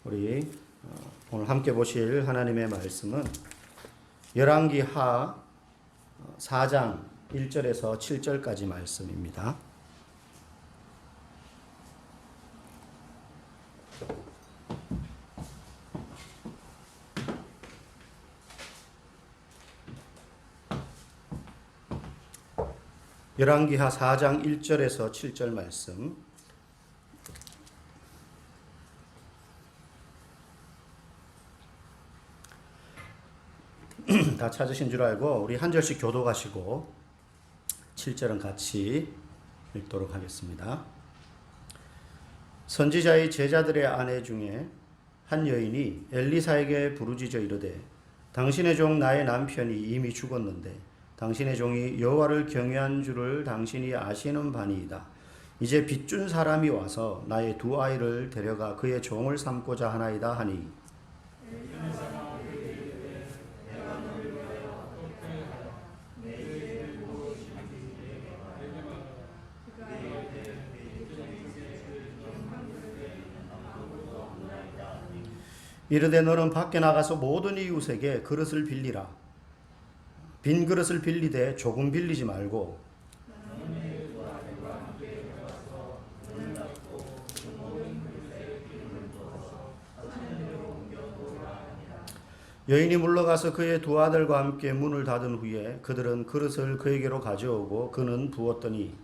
우리 오늘 함께 보실 하나님의 말씀은 열왕기하 4장 1절에서 7절까지 말씀입니다. 열왕기하 4장 1절에서 7절 말씀. 다 찾으신 줄 알고 우리 한 절씩 교독하시고 7절은 같이 읽도록 하겠습니다. 선지자의 제자들의 아내 중에 한 여인이 엘리사에게 부르짖어 이르되 당신의 종 나의 남편이 이미 죽었는데 당신의 종이 여호와를 경외한 줄을 당신이 아시는 바니이다. 이제 빚준 사람이 와서 나의 두 아이를 데려가 그의 종을 삼고자 하나이다 하니 이르되 너는 밖에 나가서 모든 이웃에게 그릇을 빌리라. 빈 그릇을 빌리되 조금 빌리지 말고 여인이 물러가서 그의 두 아들과 함께 문을 닫은 후에 그들은 그릇을 그에게로 가져오고 그는 부었더니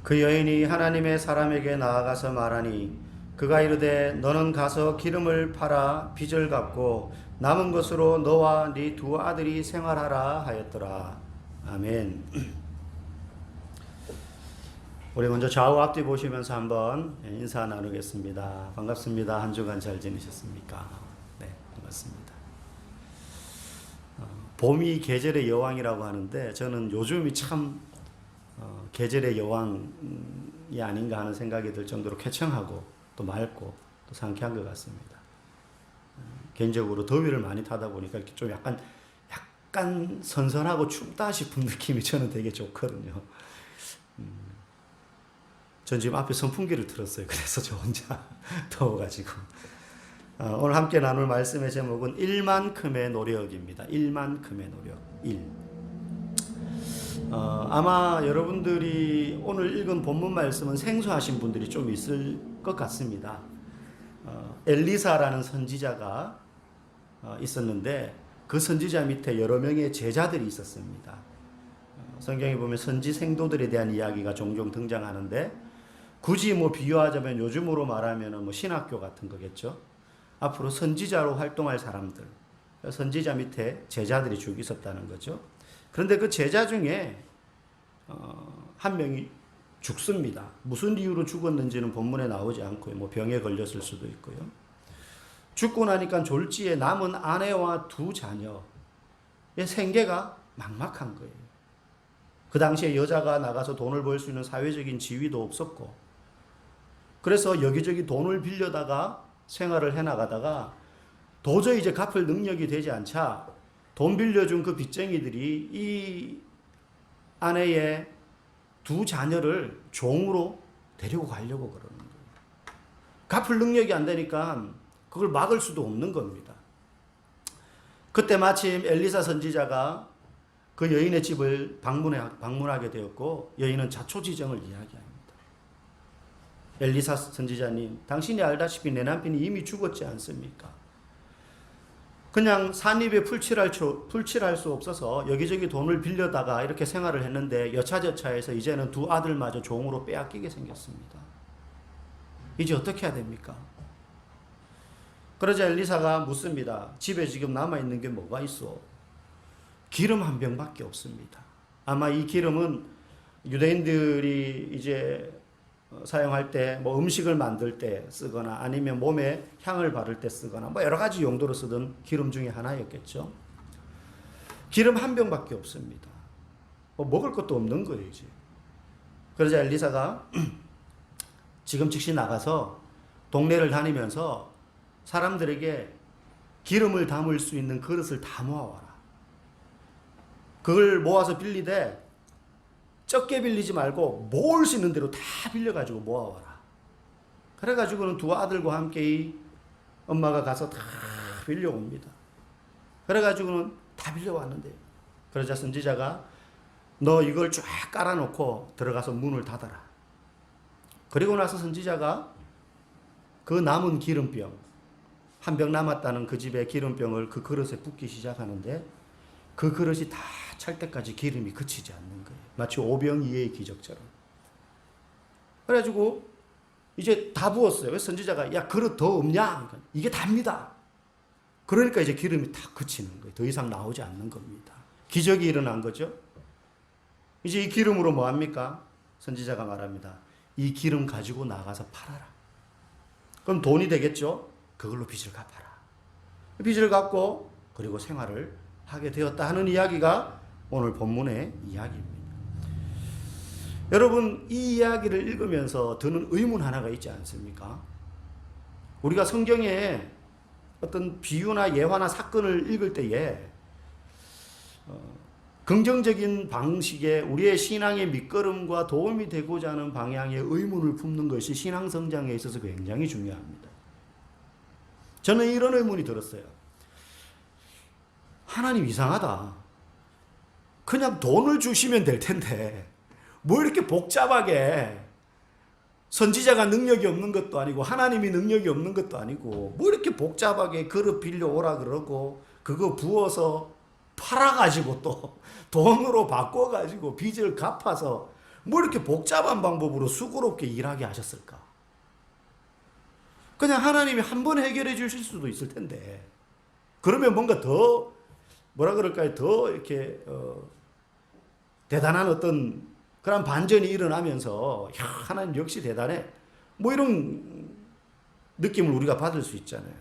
그 여인이 하나님의 사람에게 나아가서 말하니 그가 이르되 너는 가서 기름을 팔아 빚을 갚고 남은 것으로 너와 네 두 아들이 생활하라 하였더라. 아멘. 우리 먼저 좌우 앞뒤 보시면서 한번 인사 나누겠습니다. 반갑습니다. 한 주간 잘 지내셨습니까? 네, 반갑습니다. 봄이 계절의 여왕이라고 하는데 저는 요즘이 참 계절의 여왕이 아닌가 하는 생각이 들 정도로 쾌청하고 또 맑고 또 상쾌한 것 같습니다. 개인적으로 더위를 많이 타다 보니까 이렇게 좀 약간 선선하고 춥다 싶은 느낌이 저는 되게 좋거든요. 전 지금 앞에 선풍기를 틀었어요. 그래서 저 혼자 더워가지고. 오늘 함께 나눌 말씀의 제목은 1만큼의 노력입니다. 1만큼의 노력. 1. 아마 여러분들이 오늘 읽은 본문 말씀은 생소하신 분들이 좀 있을 것 같습니다. 엘리사라는 선지자가 있었는데 그 선지자 밑에 여러 명의 제자들이 있었습니다. 성경에 보면 선지 생도들에 대한 이야기가 종종 등장하는데 굳이 비유하자면 요즘으로 말하면 신학교 같은 거겠죠. 앞으로 선지자로 활동할 사람들, 선지자 밑에 제자들이 쭉 있었다는 거죠. 그런데 그 제자 중에 한 명이 죽습니다. 무슨 이유로 죽었는지는 본문에 나오지 않고요. 병에 걸렸을 수도 있고요. 죽고 나니까 졸지에 남은 아내와 두 자녀의 생계가 막막한 거예요. 그 당시에 여자가 나가서 돈을 벌 수 있는 사회적인 지위도 없었고 그래서 여기저기 돈을 빌려다가 생활을 해나가다가 도저히 이제 갚을 능력이 되지 않자 돈 빌려준 그 빚쟁이들이 이 아내의 두 자녀를 종으로 데리고 가려고 그러는 거예요. 갚을 능력이 안 되니까 그걸 막을 수도 없는 겁니다. 그때 마침 엘리사 선지자가 그 여인의 집을 방문하게 되었고 여인은 자초지정을 이야기합니다. 엘리사 선지자님, 당신이 알다시피 내 남편이 이미 죽었지 않습니까? 그냥 산입에 풀칠할 수 없어서 여기저기 돈을 빌려다가 이렇게 생활을 했는데 여차저차해서 이제는 두 아들마저 종으로 빼앗기게 생겼습니다. 이제 어떻게 해야 됩니까? 그러자 엘리사가 묻습니다. 집에 지금 남아있는 게 뭐가 있어? 기름 한 병밖에 없습니다. 아마 이 기름은 유대인들이 이제 사용할 때 음식을 만들 때 쓰거나 아니면 몸에 향을 바를 때 쓰거나 여러 가지 용도로 쓰던 기름 중에 하나였겠죠. 기름 한 병밖에 없습니다. 먹을 것도 없는 거예요, 이제. 그러자 엘리사가 지금 즉시 나가서 동네를 다니면서 사람들에게 기름을 담을 수 있는 그릇을 다 모아와라. 그걸 모아서 빌리되 적게 빌리지 말고 모을 수 있는 대로 다 빌려가지고 모아와라. 그래가지고는 두 아들과 함께 이 엄마가 가서 다 빌려옵니다. 그래가지고는 다 빌려왔는데, 그러자 선지자가 너 이걸 쫙 깔아놓고 들어가서 문을 닫아라. 그리고 나서 선지자가 그 남은 기름병, 한 병 남았다는 그 집의 기름병을 그 그릇에 붓기 시작하는데 그 그릇이 다 찰 때까지 기름이 그치지 않는 거예요. 마치 오병이어의 기적처럼. 그래가지고 이제 다 부었어요. 그래서 선지자가 야 그릇 더 없냐? 그러니까 이게 답니다. 그러니까 이제 기름이 다 그치는 거예요. 더 이상 나오지 않는 겁니다. 기적이 일어난 거죠. 이제 이 기름으로 뭐 합니까? 선지자가 말합니다. 이 기름 가지고 나가서 팔아라. 그럼 돈이 되겠죠? 그걸로 빚을 갚아라. 빚을 갚고 그리고 생활을 하게 되었다 하는 이야기가 오늘 본문의 이야기입니다. 여러분, 이 이야기를 읽으면서 드는 의문 하나가 있지 않습니까? 우리가 성경에 어떤 비유나 예화나 사건을 읽을 때에 긍정적인 방식의 우리의 신앙의 밑거름과 도움이 되고자 하는 방향의 의문을 품는 것이 신앙 성장에 있어서 굉장히 중요합니다. 저는 이런 의문이 들었어요. 하나님 이상하다. 그냥 돈을 주시면 될 텐데 뭐 이렇게 복잡하게, 선지자가 능력이 없는 것도 아니고 하나님이 능력이 없는 것도 아니고 뭐 이렇게 복잡하게 그릇 빌려오라 그러고 그거 부어서 팔아가지고 또 돈으로 바꿔가지고 빚을 갚아서 뭐 이렇게 복잡한 방법으로 수고롭게 일하게 하셨을까? 그냥 하나님이 한 번 해결해 주실 수도 있을 텐데, 그러면 뭔가 더 뭐라 그럴까요? 더 이렇게 대단한 어떤 그런 반전이 일어나면서 야, 하나님 역시 대단해. 뭐 이런 느낌을 우리가 받을 수 있잖아요.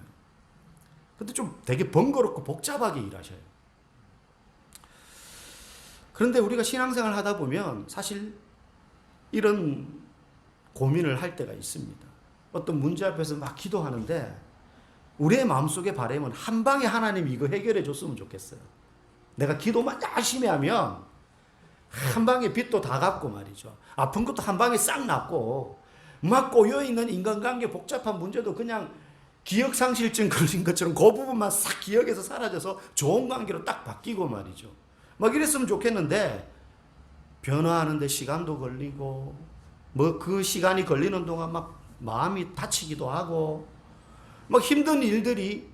근데 좀 되게 번거롭고 복잡하게 일하셔요. 그런데 우리가 신앙생활 하다 보면 사실 이런 고민을 할 때가 있습니다. 어떤 문제 앞에서 막 기도하는데 우리의 마음속의 바람은 한 방에 하나님이 이거 해결해 줬으면 좋겠어요. 내가 기도만 열심히 하면 한 방에 빚도 다 갚고 말이죠. 아픈 것도 한 방에 싹 낫고, 막 꼬여있는 인간관계 복잡한 문제도 그냥 기억상실증 걸린 것처럼 그 부분만 싹 기억에서 사라져서 좋은 관계로 딱 바뀌고 말이죠. 막 이랬으면 좋겠는데 변화하는데 시간도 걸리고, 뭐 그 시간이 걸리는 동안 막 마음이 다치기도 하고, 막 힘든 일들이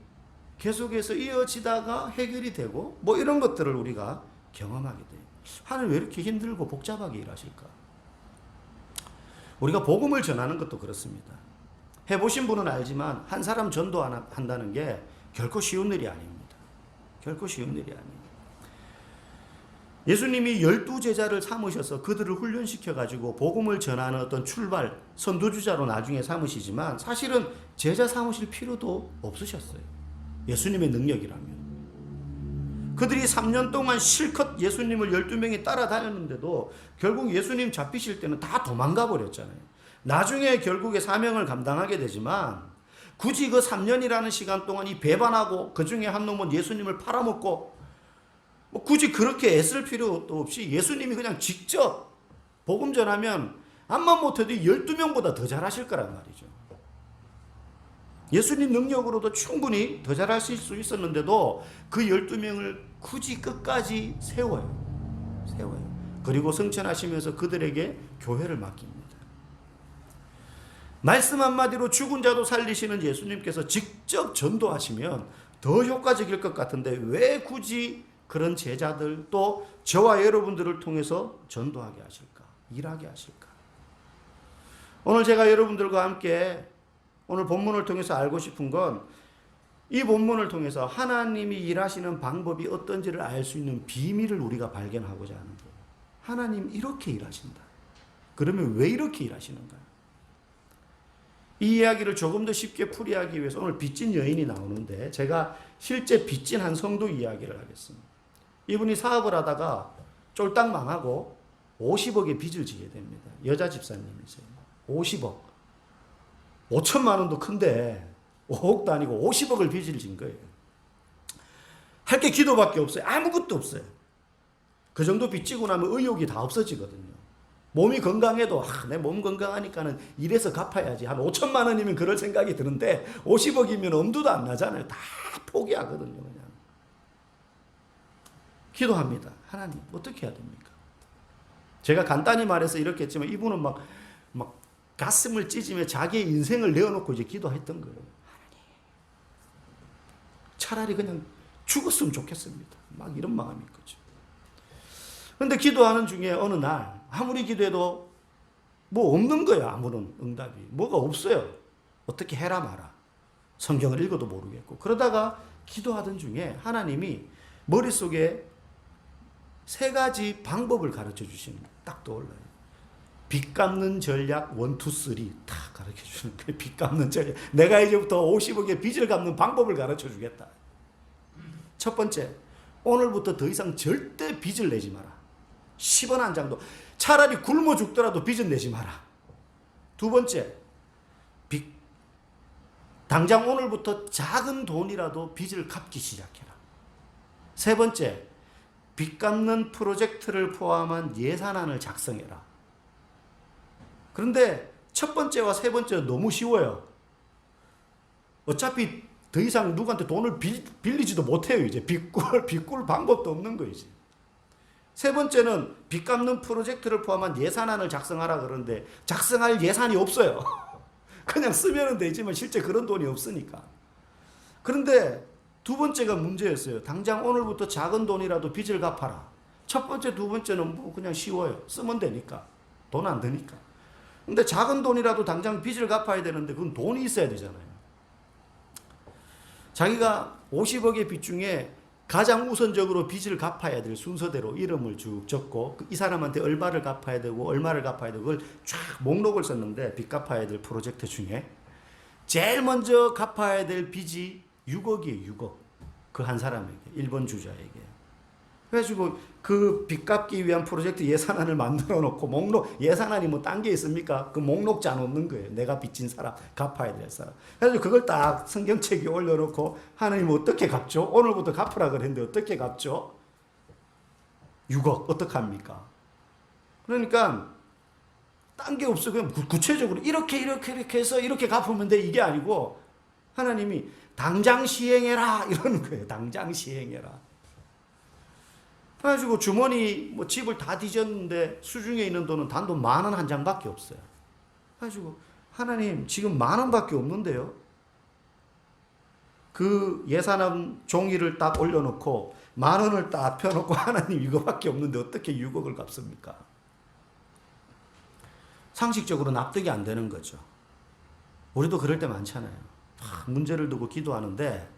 계속해서 이어지다가 해결이 되고, 뭐 이런 것들을 우리가 경험하게 돼요. 하나님 왜 이렇게 힘들고 복잡하게 일하실까? 우리가 복음을 전하는 것도 그렇습니다. 해보신 분은 알지만 한 사람 전도한다는 게 결코 쉬운 일이 아닙니다. 결코 쉬운 일이 아니에요. 예수님이 12제자를 삼으셔서 그들을 훈련시켜가지고 복음을 전하는 어떤 출발, 선두주자로 나중에 삼으시지만 사실은 제자 삼으실 필요도 없으셨어요. 예수님의 능력이라면. 그들이 3년 동안 실컷 예수님을 12명이 따라다녔는데도 결국 예수님 잡히실 때는 다 도망가 버렸잖아요. 나중에 결국에 사명을 감당하게 되지만 굳이 그 3년이라는 시간 동안 이 배반하고 그 중에 한 놈은 예수님을 팔아먹고 뭐 굳이 그렇게 애쓸 필요도 없이 예수님이 그냥 직접 복음 전하면 암만 못해도 12명보다 더 잘하실 거란 말이죠. 예수님 능력으로도 충분히 더 잘하실 수 있었는데도 그 12명을 굳이 끝까지 세워요. 그리고 승천하시면서 그들에게 교회를 맡깁니다. 말씀 한마디로 죽은 자도 살리시는 예수님께서 직접 전도하시면 더 효과적일 것 같은데 왜 굳이 그런 제자들 또 저와 여러분들을 통해서 전도하게 하실까? 일하게 하실까? 오늘 제가 여러분들과 함께 오늘 본문을 통해서 알고 싶은 건 이 본문을 통해서 하나님이 일하시는 방법이 어떤지를 알 수 있는 비밀을 우리가 발견하고자 하는 거예요. 하나님 이렇게 일하신다. 그러면 왜 이렇게 일하시는가? 이 이야기를 조금 더 쉽게 풀이하기 위해서 오늘 빚진 여인이 나오는데 제가 실제 빚진 한 성도 이야기를 하겠습니다. 이분이 사업을 하다가 쫄딱 망하고 50억의 빚을 지게 됩니다. 여자 집사님이세요. 50억. 5천만 원도 큰데 5억도 아니고 50억을 빚을 진 거예요. 할 게 기도밖에 없어요. 아무것도 없어요. 그 정도 빚지고 나면 의욕이 다 없어지거든요. 몸이 건강해도 내 몸 건강하니까는 이래서 갚아야지. 한 5천만 원이면 그럴 생각이 드는데 50억이면 엄두도 안 나잖아요. 다 포기하거든요. 그냥. 기도합니다. 하나님 어떻게 해야 됩니까? 제가 간단히 말해서 이렇게 했지만 이분은 막 가슴을 찢으며 자기의 인생을 내어놓고 이제 기도했던 거예요. 하나님, 차라리 그냥 죽었으면 좋겠습니다. 막 이런 마음인 거죠. 그런데 기도하는 중에 어느 날 아무리 기도해도 뭐 없는 거예요. 아무런 응답이. 뭐가 없어요. 어떻게 해라 마라. 성경을 읽어도 모르겠고. 그러다가 기도하던 중에 하나님이 머릿속에 3가지 방법을 가르쳐 주시는 거예요. 딱 떠올라요. 빚 갚는 전략 1, 2, 3 다 가르쳐 주는 거예요. 빚 갚는 전략. 내가 이제부터 50억의 빚을 갚는 방법을 가르쳐 주겠다. 첫 번째, 오늘부터 더 이상 절대 빚을 내지 마라. 10원 한 장도. 차라리 굶어 죽더라도 빚은 내지 마라. 두 번째, 당장 오늘부터 작은 돈이라도 빚을 갚기 시작해라. 세 번째, 빚 갚는 프로젝트를 포함한 예산안을 작성해라. 그런데 첫 번째와 세 번째는 너무 쉬워요. 어차피 더 이상 누구한테 돈을 빌리지도 못해요. 이제 빚 꿀 방법도 없는 거 이제. 세 번째는 빚 갚는 프로젝트를 포함한 예산안을 작성하라 그러는데 작성할 예산이 없어요. 그냥 쓰면 되지만 실제 그런 돈이 없으니까. 그런데 두 번째가 문제였어요. 당장 오늘부터 작은 돈이라도 빚을 갚아라. 첫 번째, 두 번째는 뭐 그냥 쉬워요. 쓰면 되니까. 돈 안 드니까. 근데 작은 돈이라도 당장 빚을 갚아야 되는데 그건 돈이 있어야 되잖아요. 자기가 50억의 빚 중에 가장 우선적으로 빚을 갚아야 될 순서대로 이름을 쭉 적고 이 사람한테 얼마를 갚아야 되고 얼마를 갚아야 되고 그걸 쫙 목록을 썼는데 빚 갚아야 될 프로젝트 중에 제일 먼저 갚아야 될 빚이 6억이에요. 6억. 그 한 사람에게. 1번 주자에게. 그래가지고 그 빚 갚기 위한 프로젝트 예산안을 만들어 놓고 목록, 예산안이 뭐 딴 게 있습니까? 그 목록자 놓는 거예요. 내가 빚진 사람, 갚아야 될 사람. 그래서 그걸 딱 성경책에 올려놓고 하나님 어떻게 갚죠? 오늘부터 갚으라 그랬는데 어떻게 갚죠? 6억 어떡합니까? 그러니까 딴 게 없어. 그냥 구체적으로 이렇게 해서 이렇게 갚으면 돼. 이게 아니고 하나님이 당장 시행해라 이러는 거예요. 당장 시행해라. 그래가지고 주머니 뭐 집을 다 뒤졌는데 수중에 있는 돈은 단돈 10,000원 한 장밖에 없어요. 그래가지고 하나님 지금 10,000원밖에 없는데요. 그 예산안 종이를 딱 올려놓고 10,000원을 딱 펴놓고 하나님 이거밖에 없는데 어떻게 6억을 갚습니까? 상식적으로 납득이 안 되는 거죠. 우리도 그럴 때 많잖아요. 문제를 두고 기도하는데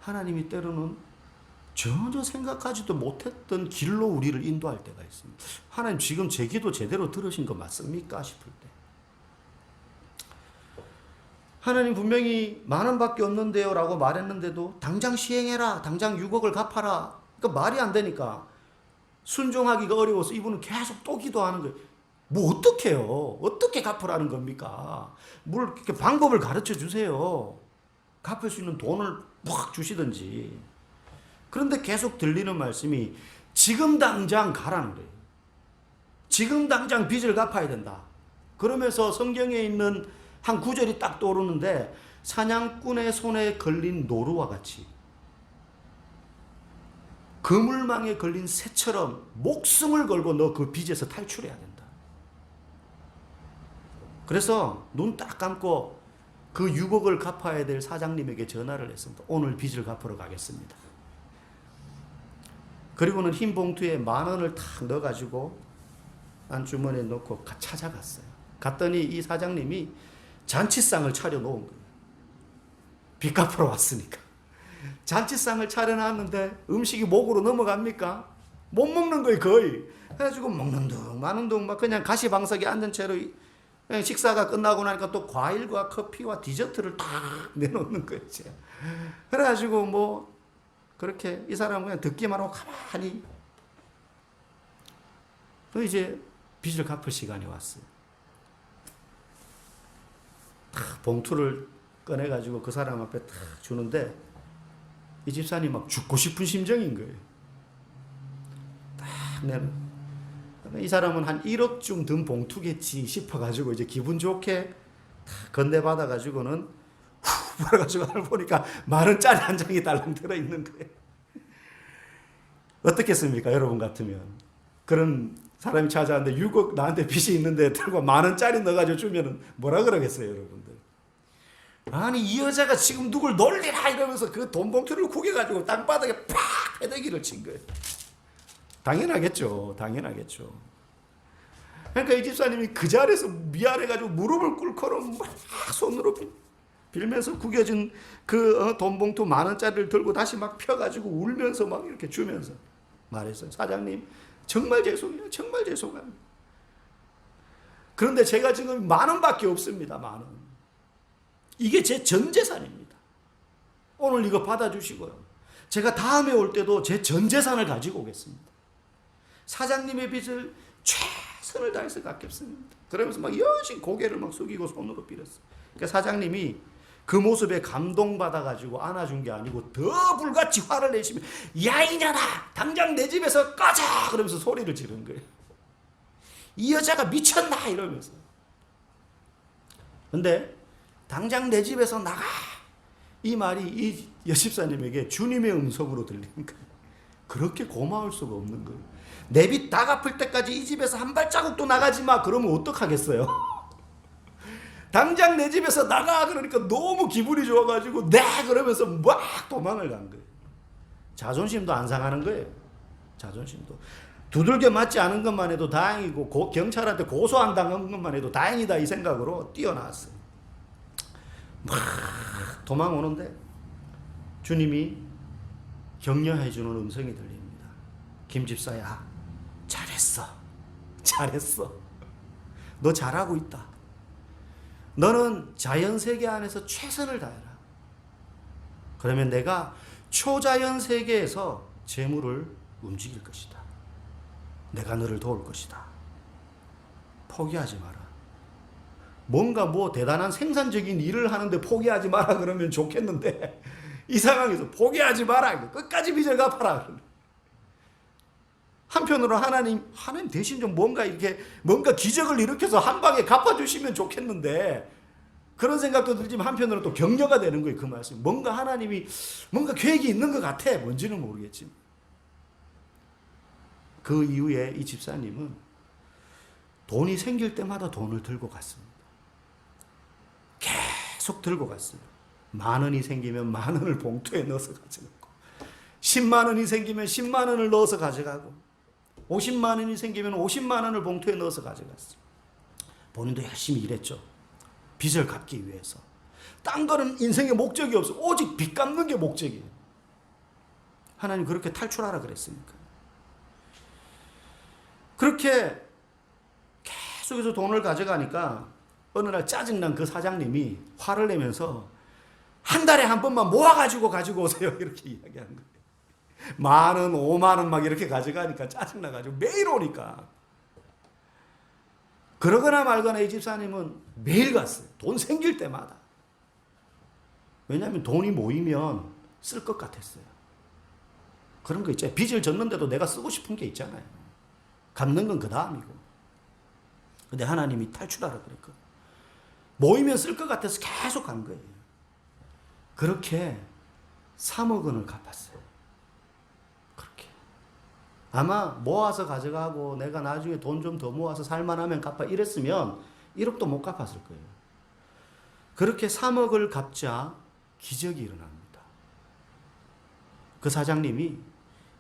하나님이 때로는 전혀 생각하지도 못했던 길로 우리를 인도할 때가 있습니다. 하나님 지금 제 기도 제대로 들으신 거 맞습니까? 싶을 때. 하나님 분명히 10,000원밖에 없는데요 라고 말했는데도 당장 시행해라. 당장 6억을 갚아라. 그러니까 말이 안 되니까 순종하기가 어려워서 이분은 계속 또 기도하는 거예요. 뭐 어떻게 해요? 어떻게 갚으라는 겁니까? 뭘 이렇게 방법을 가르쳐 주세요. 갚을 수 있는 돈을 확 주시든지. 그런데 계속 들리는 말씀이 지금 당장 가라는 거예요. 지금 당장 빚을 갚아야 된다. 그러면서 성경에 있는 한 구절이 딱 떠오르는데 사냥꾼의 손에 걸린 노루와 같이 그물망에 걸린 새처럼 목숨을 걸고 너 그 빚에서 탈출해야 된다. 그래서 눈 딱 감고 그 6억을 갚아야 될 사장님에게 전화를 했습니다. 오늘 빚을 갚으러 가겠습니다. 그리고는 흰 봉투에 10,000원을 탁 넣어가지고 안주머니에 넣고 찾아갔어요. 갔더니 이 사장님이 잔치상을 차려놓은 거예요. 빚 갚으러 왔으니까. 잔치상을 차려놨는데 음식이 목으로 넘어갑니까? 못 먹는 거예요 거의. 그래가지고 먹는 둥 마는 둥 막 그냥 가시방석에 앉은 채로 식사가 끝나고 나니까 또 과일과 커피와 디저트를 다 내놓는 거예요. 그래가지고 뭐 그렇게 이 사람은 그냥 듣기만 하고 가만히 이제 빚을 갚을 시간이 왔어요. 딱 봉투를 꺼내가지고 그 사람 앞에 딱 주는데 이 집사님 막 죽고 싶은 심정인 거예요. 딱 내는. 이 사람은 한 1억쯤 든 봉투겠지 싶어가지고 이제 기분 좋게 건네받아가지고는 후 불어가지고 보니까 10,000원짜리 한 장이 달랑 들어있는 거예요. 어떻겠습니까? 여러분 같으면. 그런 사람이 찾아왔는데 6억 나한테 빚이 있는데 들고 10,000원짜리 넣어가지고 주면 뭐라 그러겠어요, 여러분들? 아니, 이 여자가 지금 누굴 놀리라 이러면서 그 돈 봉투를 구겨가지고 땅바닥에 팍 패대기를 친 거예요. 당연하겠죠. 당연하겠죠. 그러니까 이 집사님이 그 자리에서 미안해가지고 무릎을 꿇고는 막 손으로 빌면서 구겨진 그 돈 봉투 10,000원짜리를 들고 다시 막 펴가지고 울면서 막 이렇게 주면서 말했어요. 사장님, 정말 죄송해요. 정말 죄송합니다. 그런데 제가 지금 10,000원밖에 없습니다. 10,000원. 이게 제 전 재산입니다. 오늘 이거 받아주시고요. 제가 다음에 올 때도 제 전 재산을 가지고 오겠습니다. 사장님의 빚을 최선을 다해서 갚겠습니다. 그러면서 막 여신 고개를 막 숙이고 손으로 빌었어요. 그러니까 사장님이 그 모습에 감동받아가지고 안아준 게 아니고 더 불같이 화를 내시며 야 이년아 당장 내 집에서 꺼져 그러면서 소리를 지른 거예요. 이 여자가 미쳤나 이러면서. 근데 당장 내 집에서 나가 이 말이 이 여집사님에게 주님의 음성으로 들리는 거예요. 그렇게 고마울 수가 없는 거예요. 내 빚 다 갚을 때까지 이 집에서 한 발자국도 나가지 마 그러면 어떡하겠어요? 당장 내 집에서 나가 그러니까 너무 기분이 좋아가지고 네 그러면서 막 도망을 간 거예요. 자존심도 안 상하는 거예요. 자존심도. 두들겨 맞지 않은 것만 해도 다행이고 경찰한테 고소 안 당한 것만 해도 다행이다 이 생각으로 뛰어나왔어요. 막 도망 오는데 주님이 격려해 주는 음성이 들립니다. 김 집사야 잘했어. 잘했어. 너 잘하고 있다. 너는 자연세계 안에서 최선을 다해라. 그러면 내가 초자연 세계에서 재물을 움직일 것이다. 내가 너를 도울 것이다. 포기하지 마라. 뭔가 뭐 대단한 생산적인 일을 하는데 포기하지 마라 그러면 좋겠는데 이 상황에서 포기하지 마라. 끝까지 빚을 갚아라. 한편으로 하나님 대신 좀 뭔가 기적을 일으켜서 한 방에 갚아주시면 좋겠는데 그런 생각도 들지만 한편으로 또 격려가 되는 거예요. 그 말씀. 뭔가 하나님이 뭔가 계획이 있는 것 같아. 뭔지는 모르겠지만. 그 이후에 이 집사님은 돈이 생길 때마다 돈을 들고 갔습니다. 계속 들고 갔어요. 10,000원이 생기면 10,000원을 봉투에 넣어서 가져가고 10만 원이 생기면 10만 원을 넣어서 가져가고 50만 원이 생기면 50만 원을 봉투에 넣어서 가져갔어요. 본인도 열심히 일했죠. 빚을 갚기 위해서. 딴 거는 인생의 목적이 없어. 오직 빚 갚는 게 목적이에요. 하나님 그렇게 탈출하라 그랬으니까. 그렇게 계속해서 돈을 가져가니까 어느 날 짜증난 그 사장님이 화를 내면서 한 달에 한 번만 모아가지고 가지고 오세요. 이렇게 이야기하는 거예요. 10,000원, 50,000원 막 이렇게 가져가니까 짜증나가지고 매일 오니까. 그러거나 말거나 이 집사님은 매일 갔어요. 돈 생길 때마다. 왜냐하면 돈이 모이면 쓸 것 같았어요. 그런 거 있잖아요. 빚을 졌는데도 내가 쓰고 싶은 게 있잖아요. 갚는 건 그 다음이고. 근데 하나님이 탈출하라 그랬거든요. 모이면 쓸 것 같아서 계속 간 거예요. 그렇게 3억 원을 갚았어요. 그렇게. 아마 모아서 가져가고 내가 나중에 돈 좀 더 모아서 살만하면 갚아 이랬으면 1억도 못 갚았을 거예요. 그렇게 3억을 갚자 기적이 일어납니다. 그 사장님이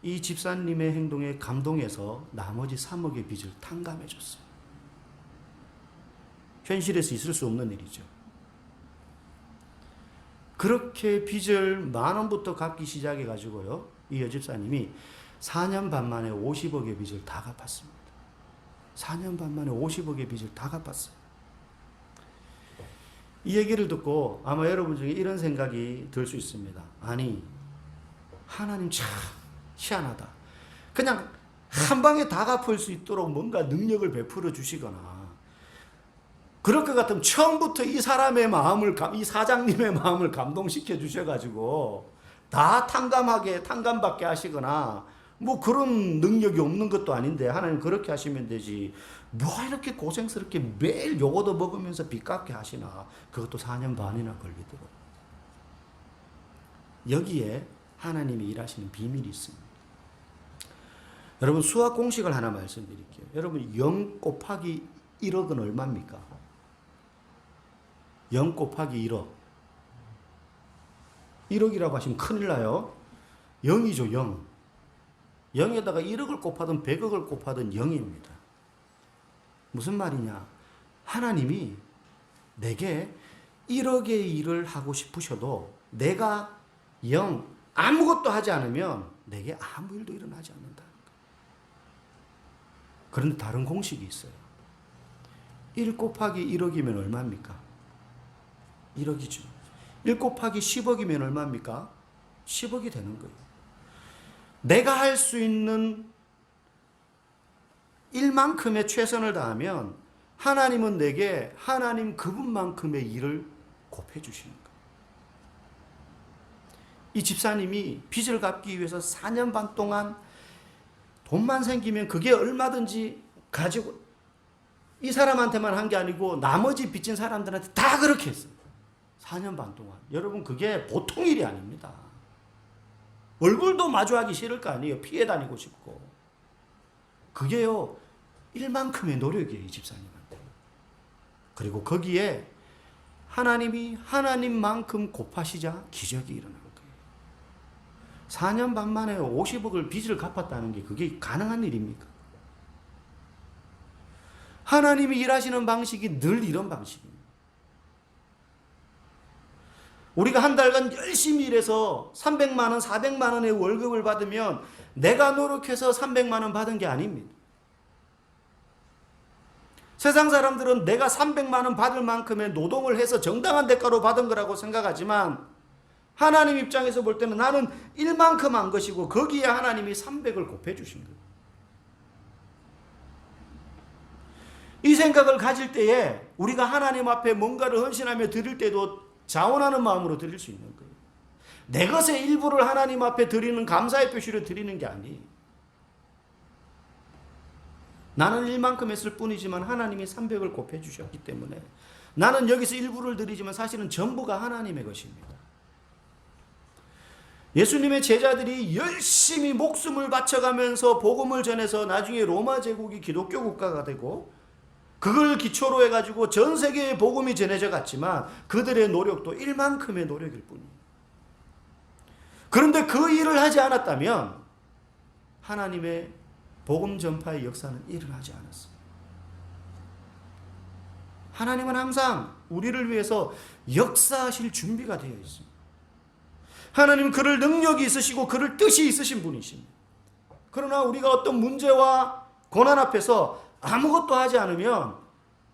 이 집사님의 행동에 감동해서 나머지 3억의 빚을 탕감해 줬어요. 현실에서 있을 수 없는 일이죠. 그렇게 빚을 10,000원부터 갚기 시작해 가지고요. 이 여집사님이 4년 반 만에 50억의 빚을 다 갚았습니다. 4년 반 만에 50억의 빚을 다 갚았어요. 이 얘기를 듣고 아마 여러분 중에 이런 생각이 들 수 있습니다. 아니, 하나님 참 희한하다. 그냥 한 방에 다 갚을 수 있도록 뭔가 능력을 베풀어 주시거나 그럴 것 같으면 처음부터 이 사람의 마음을, 이 사장님의 마음을 감동시켜 주셔가지고 다 탕감받게 하시거나 뭐 그런 능력이 없는 것도 아닌데 하나님 그렇게 하시면 되지. 뭐 이렇게 고생스럽게 매일 요거도 먹으면서 빚 갚게 하시나. 그것도 4년 반이나 걸리더라고요. 여기에 하나님이 일하시는 비밀이 있습니다. 여러분 수학 공식을 하나 말씀드릴게요. 여러분 0 곱하기 1억은 얼마입니까? 0 곱하기 1억. 1억이라고 하시면 큰일 나요. 0이죠, 0. 0에다가 1억을 곱하든 100억을 곱하든 0입니다. 무슨 말이냐? 하나님이 내게 1억의 일을 하고 싶으셔도 내가 0, 아무것도 하지 않으면 내게 아무 일도 일어나지 않는다. 그런데 다른 공식이 있어요. 1 곱하기 1억이면 얼마입니까? 1억이죠. 1 곱하기 10억이면 얼마입니까? 10억이 되는 거예요. 내가 할 수 있는 일만큼의 최선을 다하면 하나님은 내게 하나님 그분만큼의 일을 곱해 주시는 거예요. 이 집사님이 빚을 갚기 위해서 4년 반 동안 돈만 생기면 그게 얼마든지 가지고 이 사람한테만 한 게 아니고 나머지 빚진 사람들한테 다 그렇게 했어요. 4년 반 동안. 여러분 그게 보통 일이 아닙니다. 얼굴도 마주하기 싫을 거 아니에요. 피해 다니고 싶고. 그게요. 일만큼의 노력이에요. 이 집사님한테. 그리고 거기에 하나님이 하나님만큼 곱하시자 기적이 일어난 거예요. 4년 반 만에 50억을 빚을 갚았다는 게 그게 가능한 일입니까? 하나님이 일하시는 방식이 늘 이런 방식입니다. 우리가 한 달간 열심히 일해서 300만 원, 400만 원의 월급을 받으면 내가 노력해서 300만 원 받은 게 아닙니다. 세상 사람들은 내가 300만 원 받을 만큼의 노동을 해서 정당한 대가로 받은 거라고 생각하지만 하나님 입장에서 볼 때는 나는 1만큼 한 것이고 거기에 하나님이 300을 곱해 주신 거예요. 이 생각을 가질 때에 우리가 하나님 앞에 뭔가를 헌신하며 드릴 때도 자원하는 마음으로 드릴 수 있는 거예요. 내 것의 일부를 하나님 앞에 드리는 감사의 표시로 드리는 게 아니에요. 나는 1만큼 했을 뿐이지만 하나님이 300을 곱해 주셨기 때문에 나는 여기서 일부를 드리지만 사실은 전부가 하나님의 것입니다. 예수님의 제자들이 열심히 목숨을 바쳐가면서 복음을 전해서 나중에 로마 제국이 기독교 국가가 되고 그걸 기초로 해가지고 전 세계에 복음이 전해져 갔지만 그들의 노력도 1만큼의 노력일 뿐이에요. 그런데 그 일을 하지 않았다면 하나님의 복음 전파의 역사는 일어나지 않았어요. 하나님은 항상 우리를 위해서 역사하실 준비가 되어 있습니다. 하나님은 그럴 능력이 있으시고 그럴 뜻이 있으신 분이십니다. 그러나 우리가 어떤 문제와 고난 앞에서 아무것도 하지 않으면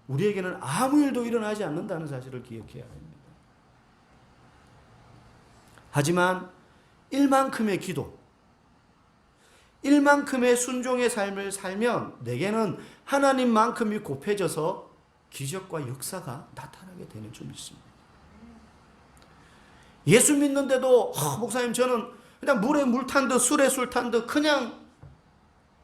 우리에게는 아무 일도 일어나지 않는다는 사실을 기억해야 합니다. 하지만 1만큼의 기도, 1만큼의 순종의 삶을 살면 내게는 하나님만큼이 곱해져서 기적과 역사가 나타나게 되는 줄 믿습니다. 예수 믿는데도 목사님 저는 그냥 물에 물 탄 듯 술에 술 탄 듯 그냥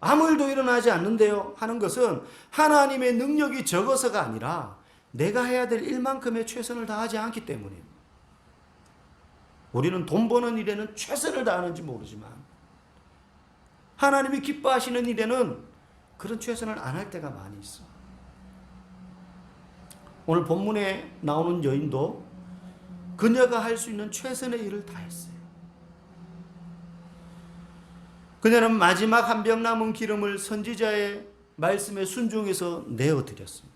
아무 일도 일어나지 않는데요 하는 것은 하나님의 능력이 적어서가 아니라 내가 해야 될 일만큼의 최선을 다하지 않기 때문입니다. 우리는 돈 버는 일에는 최선을 다하는지 모르지만 하나님이 기뻐하시는 일에는 그런 최선을 안 할 때가 많이 있어요. 오늘 본문에 나오는 여인도 그녀가 할 수 있는 최선의 일을 다했어요. 그녀는 마지막 한 병 남은 기름을 선지자의 말씀에 순종해서 내어드렸습니다.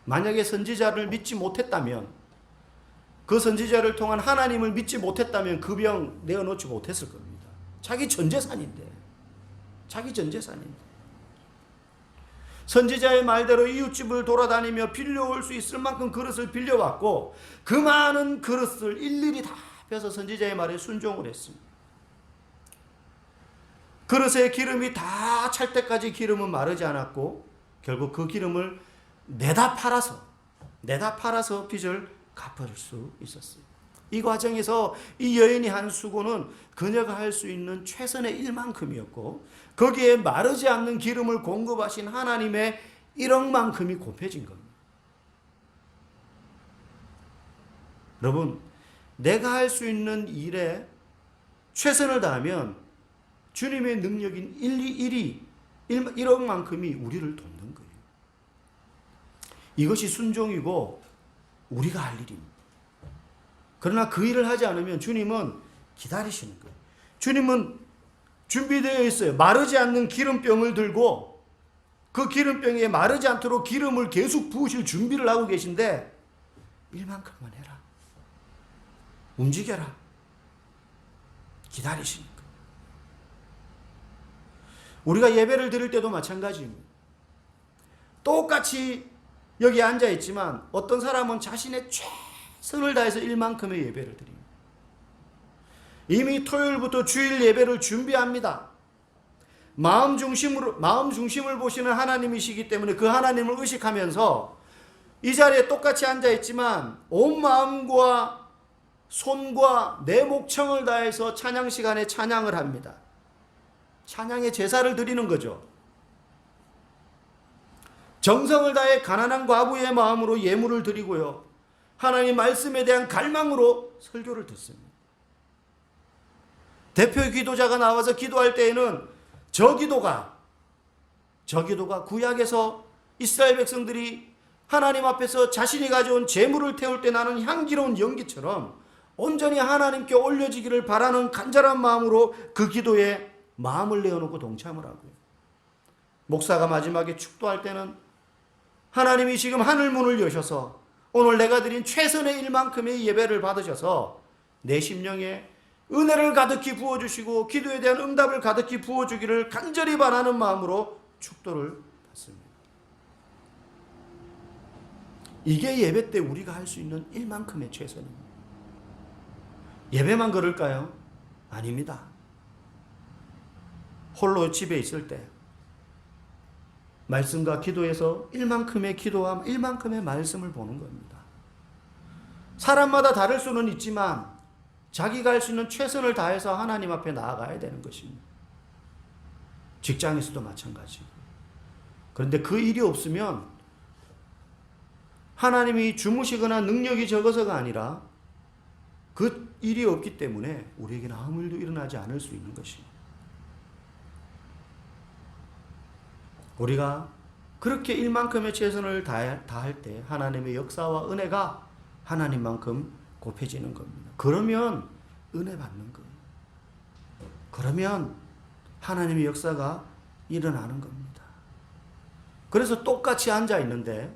만약에 선지자를 믿지 못했다면, 그 선지자를 통한 하나님을 믿지 못했다면 그 병 내어놓지 못했을 겁니다. 자기 전 재산인데. 선지자의 말대로 이웃집을 돌아다니며 빌려올 수 있을 만큼 그릇을 빌려왔고 그 많은 그릇을 일일이 다 펴서 선지자의 말에 순종을 했습니다. 그릇에 기름이 다 찰 때까지 기름은 마르지 않았고 결국 그 기름을 내다 팔아서 빚을 갚을 수 있었어요. 이 과정에서 이 여인이 한 수고는 그녀가 할 수 있는 최선의 일만큼이었고 거기에 마르지 않는 기름을 공급하신 하나님의 1억만큼이 곱해진 겁니다. 여러분, 내가 할 수 있는 일에 최선을 다하면 주님의 능력인 1억만큼이 우리를 돕는 거예요. 이것이 순종이고 우리가 할 일입니다. 그러나 그 일을 하지 않으면 주님은 기다리시는 거예요. 주님은 준비되어 있어요. 마르지 않는 기름병을 들고 그 기름병에 마르지 않도록 기름을 계속 부으실 준비를 하고 계신데 일만큼만 해라. 움직여라. 기다리시는 거예요. 우리가 예배를 드릴 때도 마찬가지입니다. 똑같이 여기 앉아 있지만 어떤 사람은 자신의 최선을 다해서 일만큼의 예배를 드립니다. 이미 토요일부터 주일 예배를 준비합니다. 마음 중심을 보시는 하나님이시기 때문에 그 하나님을 의식하면서 이 자리에 똑같이 앉아 있지만 온 마음과 손과 내 목청을 다해서 찬양 시간에 찬양을 합니다. 찬양의 제사를 드리는 거죠. 정성을 다해 가난한 과부의 마음으로 예물을 드리고요. 하나님 말씀에 대한 갈망으로 설교를 듣습니다. 대표 기도자가 나와서 기도할 때에는 저 기도가 구약에서 이스라엘 백성들이 하나님 앞에서 자신이 가져온 제물을 태울 때 나는 향기로운 연기처럼 온전히 하나님께 올려지기를 바라는 간절한 마음으로 그 기도에 마음을 내어놓고 동참을 하고요. 목사가 마지막에 축도할 때는 하나님이 지금 하늘문을 여셔서 오늘 내가 드린 최선의 일만큼의 예배를 받으셔서 내 심령에 은혜를 가득히 부어주시고 기도에 대한 응답을 가득히 부어주기를 간절히 바라는 마음으로 축도를 받습니다. 이게 예배 때 우리가 할 수 있는 일만큼의 최선입니다. 예배만 그럴까요? 아닙니다. 홀로 집에 있을 때 말씀과 기도에서 일만큼의 기도와 일만큼의 말씀을 보는 겁니다. 사람마다 다를 수는 있지만 자기가 할 수 있는 최선을 다해서 하나님 앞에 나아가야 되는 것입니다. 직장에서도 마찬가지고. 그런데 그 일이 없으면 하나님이 주무시거나 능력이 적어서가 아니라 그 일이 없기 때문에 우리에게는 아무 일도 일어나지 않을 수 있는 것입니다. 우리가 그렇게 일만큼의 최선을 다할 때 하나님의 역사와 은혜가 하나님만큼 곱해지는 겁니다. 그러면 은혜 받는 거예요. 그러면 하나님의 역사가 일어나는 겁니다. 그래서 똑같이 앉아 있는데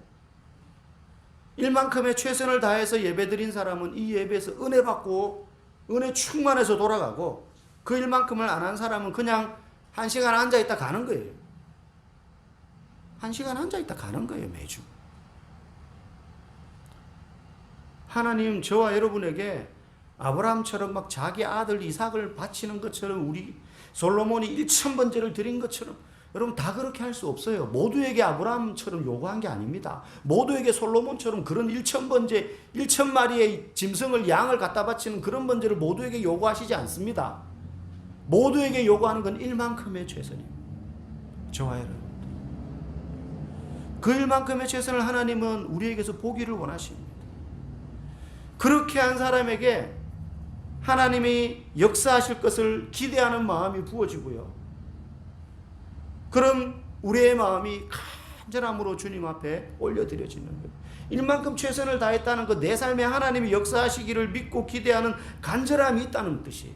일만큼의 최선을 다해서 예배드린 사람은 이 예배에서 은혜 받고 은혜 충만해서 돌아가고 그 일만큼을 안 한 사람은 그냥 1시간 앉아있다 가는 거예요. 1시간 앉아있다 가는 거예요. 매주. 하나님 저와 여러분에게 아브라함처럼 막 자기 아들 이삭을 바치는 것처럼 우리 솔로몬이 1000번제를 드린 것처럼 여러분 다 그렇게 할 수 없어요. 모두에게 아브라함처럼 요구한 게 아닙니다. 모두에게 솔로몬처럼 그런 1000번제 1000마리의 짐승을 양을 갖다 바치는 그런 번제를 모두에게 요구하시지 않습니다. 모두에게 요구하는 건 일만큼의 최선입니다. 저와 여러분 그 일만큼의 최선을 하나님은 우리에게서 보기를 원하십니다. 그렇게 한 사람에게 하나님이 역사하실 것을 기대하는 마음이 부어지고요. 그럼 우리의 마음이 간절함으로 주님 앞에 올려드려지는 거예요. 일만큼 최선을 다했다는 것, 내 삶에 하나님이 역사하시기를 믿고 기대하는 간절함이 있다는 뜻이에요.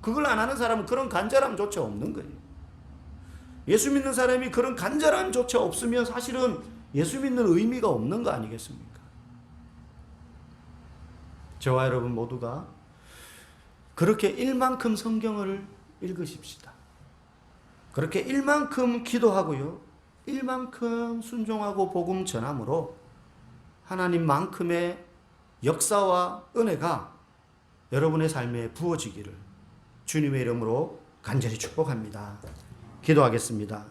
그걸 안 하는 사람은 그런 간절함조차 없는 거예요. 예수 믿는 사람이 그런 간절함조차 없으면 사실은 예수 믿는 의미가 없는 거 아니겠습니까? 저와 여러분 모두가 그렇게 일만큼 성경을 읽으십시다. 그렇게 일만큼 기도하고요. 일만큼 순종하고 복음 전함으로 하나님만큼의 역사와 은혜가 여러분의 삶에 부어지기를 주님의 이름으로 간절히 축복합니다. 기도하겠습니다.